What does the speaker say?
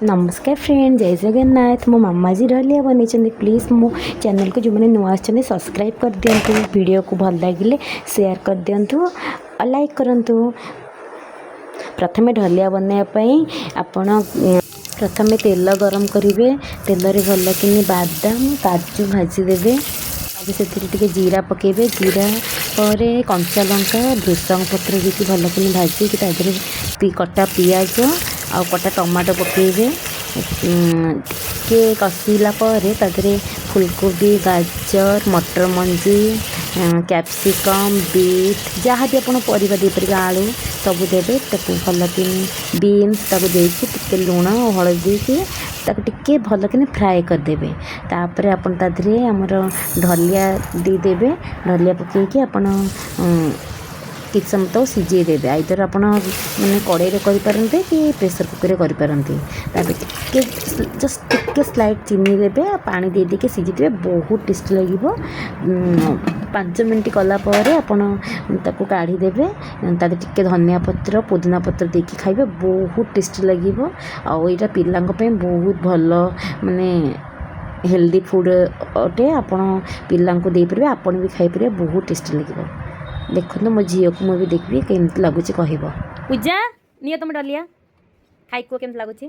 नमस्कार फ्रेंड, जय जगन्नाथ। मो मामा जी रही बनी प्लीज़ मो चैनल को जो मैंने नुआ सब्सक्राइब कर दिंतु, वीडियो को भल लगे शेयर कर दिंतु और लाइक करूँ। प्रथमे ढलिया बनवाई आपण प्रथमे तेल गरम करेंगे। तेल भल कि बादाम काजू भाजीदेवे। से जीरा पकेबे, जीरा पर कंचा लंका भृषंग पत्र देती भल कि भाजी कटा पियाज आ कटा टमाटो पकेबे। के कषिला फुलकोबी, गाजर, मटर मंजी, कैप्सिकम, बीट जहाँ भी आप परिवा देपर आलू सब देवे। भल कि बीन्स देके लुण और हलदी टिके भल कि फ्राए करदेवे। तापर आप आमर ढलिया देदेवे। ढलिया पकईकि आप किसी समय तो सीझे देवे। आइदर आप मैंने कड़े करें कि प्रेसर कुकर करें। जस्ट टिके स्लाइड चीनी देवे, पानी दे देके सीझे बहुत टेस्टी लगे। 5 मिनट कलापर आपको काढ़ी देवे। टिके धनिया पत्र पुदीना पत्र देके खाइबे, बहुत टेस्टी लगे। आईटा पिला बहुत भल माने हेल्दी फूड अटे। आपण पिला दे पारे, आपण भी खाई पारे, बहुत टेस्टी लगे। देखो मो झील को मुझे देखी केमती लगुच कह। पूजा नियो तुम डलिया खाई को केमती लगुच।